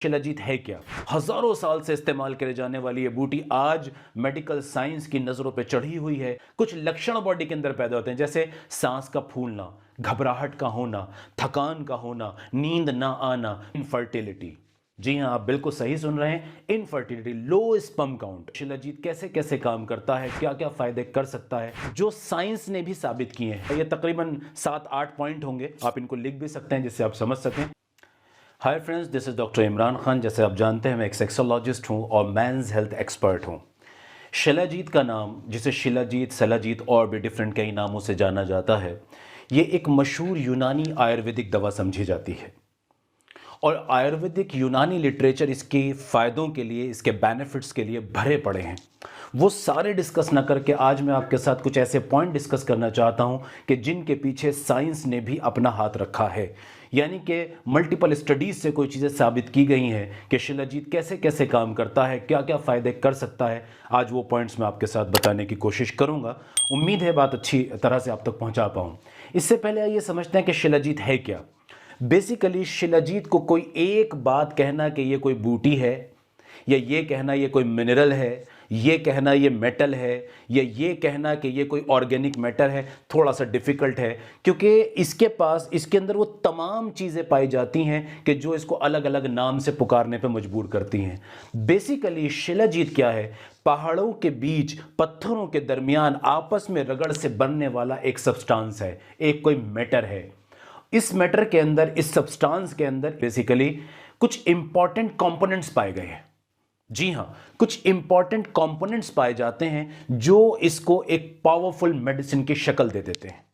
शिलाजीत है क्या? हजारों साल से इस्तेमाल करे जाने वाली ये बूटी आज मेडिकल साइंस की नजरों पे चढ़ी हुई है। कुछ लक्षण बॉडी के अंदर पैदा होते हैं, जैसे सांस का फूलना, घबराहट का होना, थकान का होना, नींद ना आना, इनफर्टिलिटी। जी हाँ, आप बिल्कुल सही सुन रहे हैं, infertility, low sperm count. Shilajit कैसे कैसे काम करता है, क्या क्या फायदे कर सकता है, जो साइंस ने भी साबित किए हैं। ये तकरीबन 7-8 पॉइंट होंगे, आप इनको लिख भी सकते हैं जिससे आप समझ सकें। Hi friends, this is doctor Imran Khan. जैसे आप जानते हैं, मैं एक सेक्सोलॉजिस्ट हूँ और मेंस हेल्थ एक्सपर्ट हूँ। शिलाजीत का नाम, जिसे शिलाजीत, सलाजीत और भी डिफरेंट कई नामों से जाना जाता है, ये एक मशहूर यूनानी आयुर्वेदिक दवा समझी जाती है और आयुर्वेदिक यूनानी लिटरेचर इसके फ़ायदों के लिए, इसके बेनिफिट्स के लिए भरे पड़े हैं। वो सारे डिस्कस ना करके आज मैं आपके साथ कुछ ऐसे पॉइंट डिस्कस करना चाहता हूं कि जिनके पीछे साइंस ने भी अपना हाथ रखा है। यानी कि मल्टीपल स्टडीज़ से कोई चीज़ें साबित की गई हैं कि शिलाजीत कैसे कैसे काम करता है, क्या क्या फ़ायदे कर सकता है। आज वो पॉइंट्स मैं आपके साथ बताने की कोशिश करूँगा। उम्मीद है बात अच्छी तरह से आप तक पहुँचा पाऊँ। इससे पहले आइए समझते हैं कि शिलाजीत है क्या। बेसिकली शिलाजीत को कोई एक बात कहना कि ये कोई बूटी है, या ये कहना ये कोई मिनरल है, ये कहना ये मेटल है, या ये कहना कि ये कोई ऑर्गेनिक मैटर है, थोड़ा सा डिफ़िकल्ट है, क्योंकि इसके पास, इसके अंदर वो तमाम चीज़ें पाई जाती हैं कि जो इसको अलग अलग नाम से पुकारने पर मजबूर करती हैं। बेसिकली शिलाजीत क्या है? पहाड़ों के बीच, पत्थरों के दरमियान आपस में रगड़ से बनने वाला एक सब्सटेंस है, एक कोई मैटर है। इस मैटर के अंदर, इस सब्सटेंस के अंदर बेसिकली कुछ इंपॉर्टेंट कंपोनेंट्स पाए गए हैं। जी हाँ, कुछ इंपॉर्टेंट कंपोनेंट्स पाए जाते हैं जो इसको एक पावरफुल मेडिसिन की शक्ल दे देते हैं,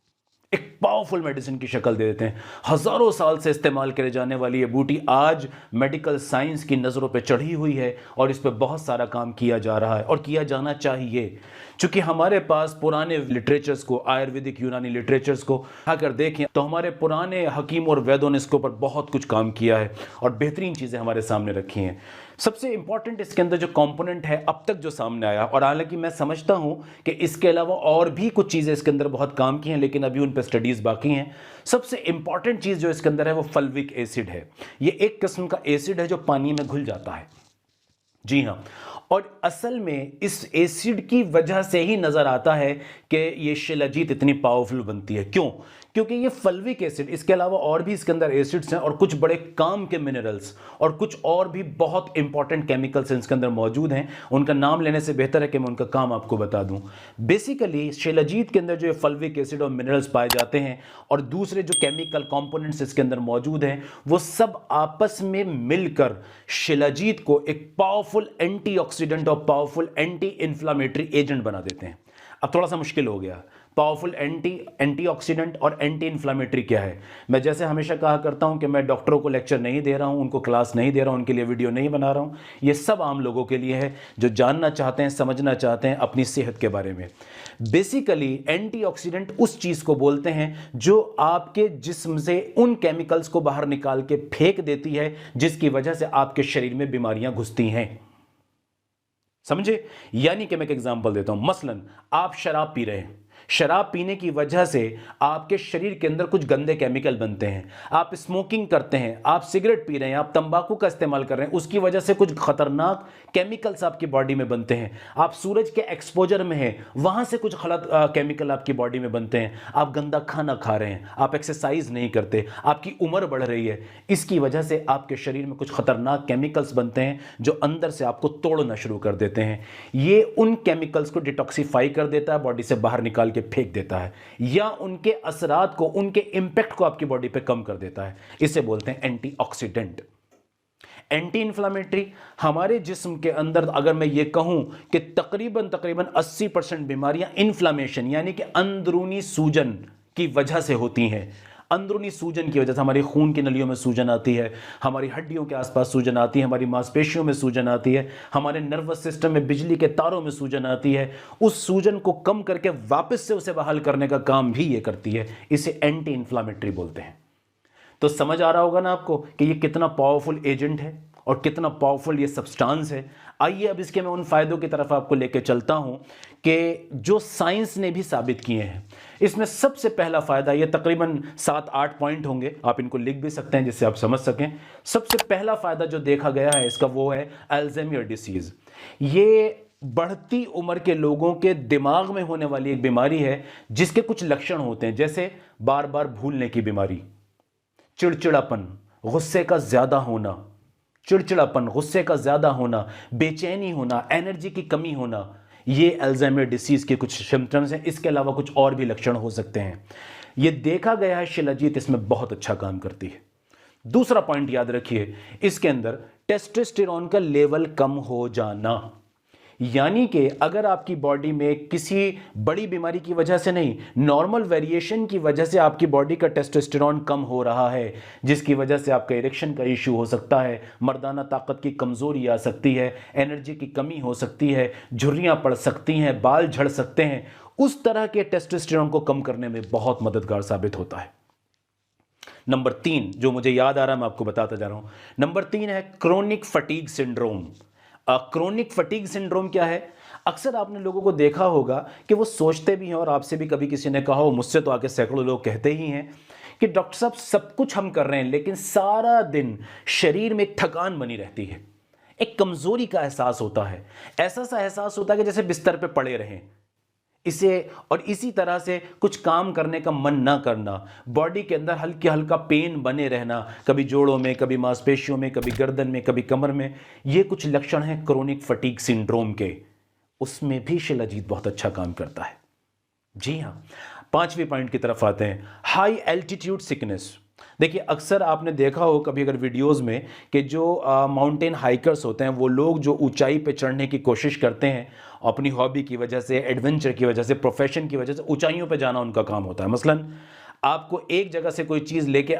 एक पावरफुल मेडिसिन की शक्ल दे देते हैं। हजारों साल से इस्तेमाल करे जाने वाली ये बूटी आज मेडिकल साइंस की नज़रों पे चढ़ी हुई है और इस पे बहुत सारा काम किया जा रहा है और किया जाना चाहिए। चूंकि हमारे पास पुराने लिटरेचर्स को, आयुर्वेदिक यूनानी लिटरेचर्स को अगर देखें तो हमारे पुराने हकीम और वैद्यों ने इसके ऊपर बहुत कुछ काम किया है और बेहतरीन चीज़ें हमारे सामने रखी हैं। सबसे इंपॉर्टेंट इसके अंदर जो कंपोनेंट है अब तक जो सामने आया, और हालांकि मैं समझता हूं कि इसके अलावा और भी कुछ चीज़ें इसके अंदर बहुत काम की हैं, लेकिन अभी उन पर स्टडीज़ बाकी हैं। सबसे इंपॉर्टेंट चीज़ जो इसके अंदर है वो फल्विक एसिड है। ये एक किस्म का एसिड है जो पानी में घुल जाता है। जी हाँ, और असल में इस एसिड की वजह से ही नज़र आता है कि ये शिलाजीत इतनी पावरफुल बनती है। क्यों? क्योंकि ये फल्विक एसिड, इसके अलावा और भी इसके अंदर एसिड्स हैं और कुछ बड़े काम के मिनरल्स और कुछ और भी बहुत इंपॉर्टेंट केमिकल्स इसके अंदर मौजूद हैं। उनका नाम लेने से बेहतर है कि मैं उनका काम आपको बता दूं। बेसिकली शिलाजीत के अंदर जो फल्विक एसिड और मिनरल्स पाए जाते हैं और दूसरे जो केमिकल कंपोनेंट्स इसके अंदर मौजूद हैं, वो सब आपस में मिलकर शिलाजीत को एक पावरफुल एंटीऑक्सीडेंट और पावरफुल एंटी इन्फ्लामेटरी एजेंट बना देते हैं। अब थोड़ा सा मुश्किल हो गया, पावरफुल एंटीऑक्सीडेंट और एंटी इन्फ्लामेटरी क्या है। मैं जैसे हमेशा कहा करता हूं कि मैं डॉक्टरों को लेक्चर नहीं दे रहा हूं, उनको क्लास नहीं दे रहा हूं, उनके लिए वीडियो नहीं बना रहा हूं। ये सब आम लोगों के लिए है जो जानना चाहते हैं, समझना चाहते हैं अपनी सेहत के बारे में। बेसिकली एंटीऑक्सीडेंट उस चीज को बोलते हैं जो आपके जिस्म से उन केमिकल्स को बाहर निकाल के फेंक देती है जिसकी वजह से आपके शरीर में बीमारियां घुसती हैं। समझे? यानी कि मैं एक एग्जांपल देता हूं। मसलन आप शराब पी रहे हैं, शराब पीने की वजह से आपके शरीर के अंदर कुछ गंदे केमिकल बनते हैं। आप स्मोकिंग करते हैं, आप सिगरेट पी रहे हैं, आप तंबाकू का इस्तेमाल कर रहे हैं, उसकी वजह से कुछ खतरनाक केमिकल्स आपकी बॉडी में बनते हैं। आप सूरज के एक्सपोजर में हैं, वहां से कुछ गलत केमिकल आपकी बॉडी में बनते हैं। आप गंदा खाना खा रहे हैं, आप एक्सरसाइज नहीं करते, आपकी उम्र बढ़ रही है, इसकी वजह से आपके शरीर में कुछ खतरनाक केमिकल्स बनते हैं जो अंदर से आपको तोड़ना शुरू कर देते हैं। ये उन केमिकल्स को डिटॉक्सिफाई कर देता है, बॉडी से बाहर निकाल फेंक देता है, या उनके असरात को, उनके इंपैक्ट को आपकी बॉडी पे कम कर देता है। इसे बोलते हैं एंटीऑक्सीडेंट। एंटी इन्फ्लामेटरी, हमारे जिस्म के अंदर अगर मैं ये कहूं कि तकरीबन 80% बीमारियां इन्फ्लामेशन यानी कि अंदरूनी सूजन की वजह से होती हैं। अंदरूनी सूजन की वजह से हमारी खून की नलियों में सूजन आती है, हमारी हड्डियों के आसपास सूजन आती है, हमारी मांसपेशियों में सूजन आती है, हमारे नर्वस सिस्टम में बिजली के तारों में सूजन आती है। उस सूजन को कम करके वापस से उसे बहाल करने का काम भी ये करती है। इसे एंटी इन्फ्लामेटरी बोलते हैं। तो समझ आ रहा होगा ना आपको कि ये कितना पावरफुल एजेंट है और कितना पावरफुल ये सब्सटेंस है। आइए अब इसके मैं उन फायदों की तरफ आपको लेके चलता हूं कि जो साइंस ने भी साबित किए हैं। इसमें सबसे पहला फायदा, ये तकरीबन 7-8 पॉइंट होंगे, आप इनको लिख भी सकते हैं जिससे आप समझ सकें। सबसे पहला फायदा जो देखा गया है इसका वो है अल्जाइमर डिसीज। ये बढ़ती उम्र के लोगों के दिमाग में होने वाली एक बीमारी है जिसके कुछ लक्षण होते हैं, जैसे बार बार भूलने की बीमारी, चिड़चिड़ापन, गुस्से का ज्यादा होना, चिड़चिड़ापन, गुस्से का ज्यादा होना, बेचैनी होना, एनर्जी की कमी होना, ये अल्जाइमर डिसीज के कुछ सिम्टम्स हैं। इसके अलावा कुछ और भी लक्षण हो सकते हैं। ये देखा गया है शिलाजीत इसमें बहुत अच्छा काम करती है। दूसरा पॉइंट याद रखिए, इसके अंदर टेस्टोस्टेरोन का लेवल कम हो जाना, यानी कि अगर आपकी बॉडी में किसी बड़ी बीमारी की वजह से नहीं, नॉर्मल वेरिएशन की वजह से आपकी बॉडी का टेस्टोस्टेरोन कम हो रहा है, जिसकी वजह से आपका इरेक्शन का इशू हो सकता है, मर्दाना ताकत की कमजोरी आ सकती है, एनर्जी की कमी हो सकती है, झुर्रियां पड़ सकती हैं, बाल झड़ सकते हैं, उस तरह के टेस्टोस्टेरोन को कम करने में बहुत मददगार साबित होता है। नंबर 3 जो मुझे याद आ रहा है मैं आपको बताता जा रहा हूं। नंबर 3 है chronic fatigue syndrome. Chronic fatigue syndrome क्या है? अक्सर आपने लोगों को देखा होगा कि वो सोचते भी हैं, और आपसे भी कभी किसी ने कहा हो, मुझसे तो आके सैकड़ों लोग कहते ही हैं कि डॉक्टर साहब सब कुछ हम कर रहे हैं लेकिन सारा दिन शरीर में एक थकान बनी रहती है, एक कमजोरी का एहसास होता है, ऐसा सा एहसास होता है कि जैसे बिस्तर पे पड़े रहें, इसी तरह से कुछ काम करने का मन ना करना, बॉडी के अंदर हल्का हल्का पेन बने रहना, कभी जोड़ों में, कभी मांसपेशियों में, कभी गर्दन में, कभी कमर में। ये कुछ लक्षण हैं क्रोनिक फटीग सिंड्रोम के। उसमें भी शिलाजीत बहुत अच्छा काम करता है। जी हाँ, 5वें पॉइंट की तरफ आते हैं, हाई एल्टीट्यूड सिकनेस। देखिए अक्सर आपने देखा हो कभी अगर वीडियोस में कि जो माउंटेन हाइकर्स होते हैं, वो लोग जो ऊंचाई पे चढ़ने की कोशिश करते हैं, अपनी हॉबी की वजह से, एडवेंचर की वजह से, प्रोफेशन की वजह से ऊंचाइयों पे जाना उनका काम होता है। मसलन आपको एक जगह से कोई चीज़ लेके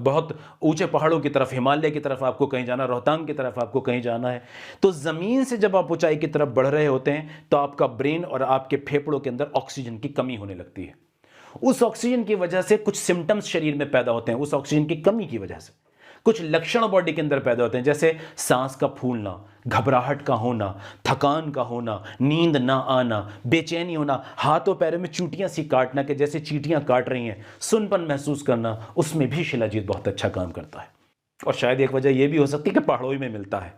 बहुत ऊंचे पहाड़ों की तरफ, हिमालय की तरफ आपको कहीं जाना, रोहतांग की तरफ आपको कहीं जाना है, तो ज़मीन से जब आप ऊंचाई की तरफ बढ़ रहे होते हैं तो आपका ब्रेन और आपके फेफड़ों के अंदर ऑक्सीजन की कमी होने लगती है। उस ऑक्सीजन की वजह से कुछ सिम्टम्स शरीर में पैदा होते हैं, उस ऑक्सीजन की कमी की वजह से कुछ लक्षण बॉडी के अंदर पैदा होते हैं, जैसे सांस का फूलना, घबराहट का होना, थकान का होना, नींद ना आना, बेचैनी होना, हाथों पैरों में चूटियां सी काटना कि जैसे चींटियां काट रही हैं, सुनपन महसूस करना, उसमें भी शिलाजीत बहुत अच्छा काम करता है। और शायद एक वजह यह भी हो सकती है कि पहाड़ों में मिलता है,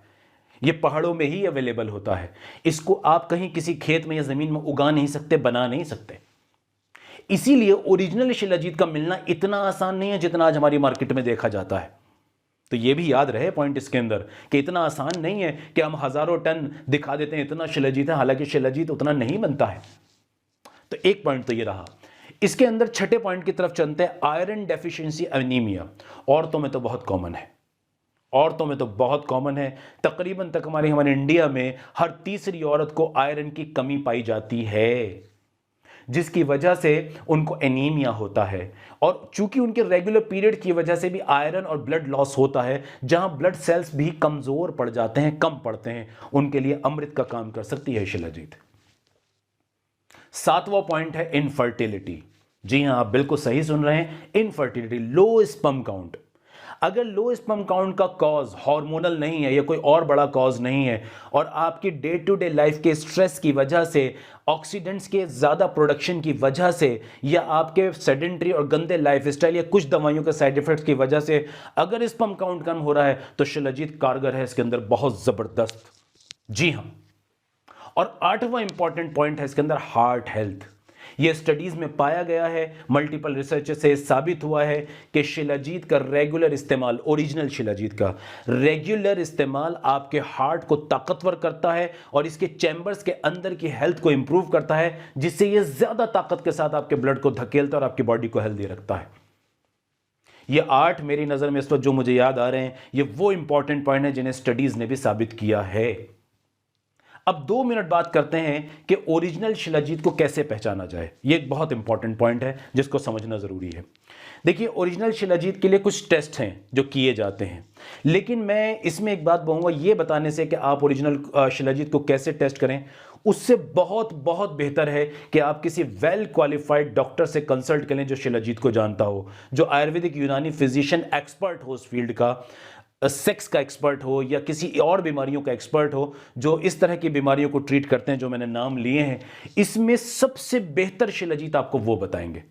ये पहाड़ों में ही अवेलेबल होता है, इसको आप कहीं किसी खेत में या जमीन में उगा नहीं सकते, बना नहीं सकते। इसीलिए ओरिजिनल शिलाजीत का मिलना इतना आसान नहीं है जितना आज हमारी मार्केट में देखा जाता है। तो ये भी याद रहे पॉइंट इसके अंदर कि इतना आसान नहीं है कि हम हजारों टन दिखा देते हैं इतना शिलाजीत है, हालांकि शिलाजीत उतना नहीं बनता है। तो एक पॉइंट तो ये रहा। इसके अंदर छठे पॉइंट की तरफ चलते हैं, आयरन डेफिशिएंसी एनीमिया। औरतों में तो बहुत कॉमन है, औरतों में तो बहुत कॉमन है। तकरीबन तक हमारे इंडिया में हर तीसरी औरत को आयरन की कमी पाई जाती है, जिसकी वजह से उनको एनीमिया होता है। और चूंकि उनके रेगुलर पीरियड की वजह से भी आयरन और ब्लड लॉस होता है, जहां ब्लड सेल्स भी कमजोर पड़ जाते हैं, कम पड़ते हैं, उनके लिए अमृत का काम कर सकती है शिलाजीत। 7वां पॉइंट है इनफर्टिलिटी। जी हां, आप बिल्कुल सही सुन रहे हैं, इनफर्टिलिटी, लो स्पर्म काउंट। अगर लो स्पर्म काउंट का कॉज हार्मोनल नहीं है या कोई और बड़ा कॉज नहीं है, और आपकी डे टू डे लाइफ के स्ट्रेस की वजह से, ऑक्सीडेंट्स के ज़्यादा प्रोडक्शन की वजह से, या आपके सेडेंट्री और गंदे लाइफस्टाइल या कुछ दवाइयों के साइड इफेक्ट्स की वजह से अगर स्पर्म काउंट कम हो रहा है, तो शिलाजीत कारगर है इसके अंदर बहुत ज़बरदस्त। जी हाँ, और 8वां इंपॉर्टेंट पॉइंट है इसके अंदर, हार्ट हेल्थ। यह स्टडीज में पाया गया है, मल्टीपल रिसर्च से साबित हुआ है कि शिलाजीत का रेगुलर इस्तेमाल, ओरिजिनल शिलाजीत का रेगुलर इस्तेमाल आपके हार्ट को ताकतवर करता है और इसके चैम्बर्स के अंदर की हेल्थ को इंप्रूव करता है, जिससे यह ज्यादा ताकत के साथ आपके ब्लड को धकेलता है और आपकी बॉडी को हेल्दी रखता है। ये 8 मेरी नजर में इस वक्त जो मुझे याद आ रहे हैं, ये वो इंपॉर्टेंट पॉइंट है जिन्हें स्टडीज ने भी साबित किया है। अब 2 मिनट बात करते हैं कि ओरिजिनल शिलाजीत को कैसे पहचाना जाए। यह एक बहुत इंपॉर्टेंट पॉइंट है जिसको समझना जरूरी है। देखिए, ओरिजिनल शिलाजीत के लिए कुछ टेस्ट हैं जो किए जाते हैं, लेकिन मैं इसमें एक बात कहूंगा, यह बताने से कि आप ओरिजिनल शिलाजीत को कैसे टेस्ट करें, उससे बहुत बहुत बेहतर है कि आप किसी वेल क्वालिफाइड डॉक्टर से कंसल्ट करें जो शिलाजीत को जानता हो, जो आयुर्वेदिक यूनानी फिजिशियन एक्सपर्ट हो उस फील्ड का। सेक्स का एक्सपर्ट हो या किसी और बीमारियों का एक्सपर्ट हो जो इस तरह की बीमारियों को ट्रीट करते हैं जो मैंने नाम लिए हैं, इसमें सबसे बेहतर शिलाजीत आपको वो बताएंगे।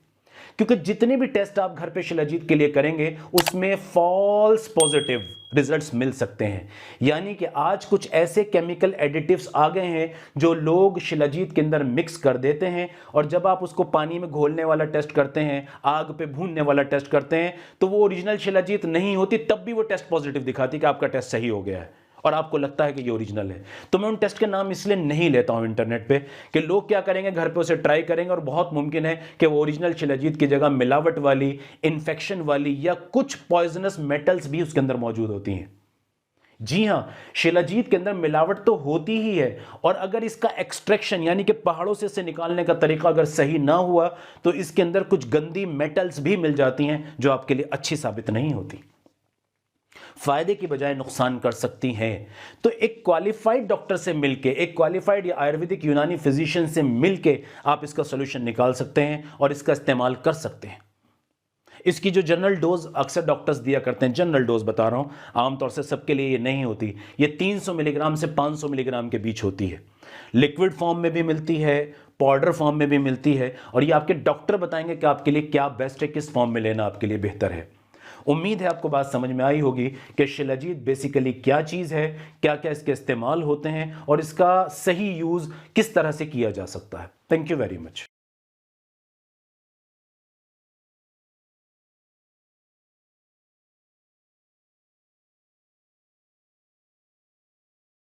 क्योंकि जितने भी टेस्ट आप घर पे शिलाजीत के लिए करेंगे उसमें फॉल्स पॉजिटिव रिजल्ट्स मिल सकते हैं। यानी कि आज कुछ ऐसे केमिकल एडिटिव्स आ गए हैं जो लोग शिलाजीत के अंदर मिक्स कर देते हैं, और जब आप उसको पानी में घोलने वाला टेस्ट करते हैं, आग पे भूनने वाला टेस्ट करते हैं, तो वो ओरिजिनल शिलाजीत नहीं होती, तब भी वो टेस्ट पॉजिटिव दिखाती कि आपका टेस्ट सही हो गया है और आपको लगता है कि ये ओरिजिनल है। तो मैं उन टेस्ट के नाम इसलिए नहीं लेता हूं इंटरनेट पे कि लोग क्या करेंगे, घर पे उसे ट्राई करेंगे और बहुत मुमकिन है कि वो ओरिजिनल शिलाजीत की जगह मिलावट वाली, इन्फेक्शन वाली या कुछ पॉइजनस मेटल्स भी उसके अंदर मौजूद होती हैं। जी हां, शिलाजीत के अंदर मिलावट तो होती ही है, और अगर इसका एक्सट्रैक्शन यानी कि पहाड़ों से इसे निकालने का तरीका अगर सही ना हुआ तो इसके अंदर कुछ गंदी मेटल्स भी मिल जाती हैं जो आपके लिए अच्छी साबित नहीं होती, फायदे की बजाय नुकसान कर सकती हैं। तो एक क्वालिफाइड डॉक्टर से मिलके, एक क्वालिफाइड या आयुर्वेदिक यूनानी फिजिशियन से मिलके आप इसका सॉल्यूशन निकाल सकते हैं और इसका इस्तेमाल कर सकते हैं। इसकी जो जनरल डोज अक्सर डॉक्टर्स दिया करते हैं, जनरल डोज बता रहा हूं, आमतौर से सबके लिए ये नहीं होती, ये 300 मिलीग्राम से 500 मिलीग्राम के बीच होती है। लिक्विड फॉर्म में भी मिलती है, पाउडर फॉर्म में भी मिलती है, और ये आपके डॉक्टर बताएंगे कि आपके लिए क्या बेस्ट है, किस फॉर्म में लेना आपके लिए बेहतर है। उम्मीद है आपको बात समझ में आई होगी कि शिलाजीत बेसिकली क्या चीज़ है, क्या क्या इसके इस्तेमाल होते हैं और इसका सही यूज़ किस तरह से किया जा सकता है। Thank you very much.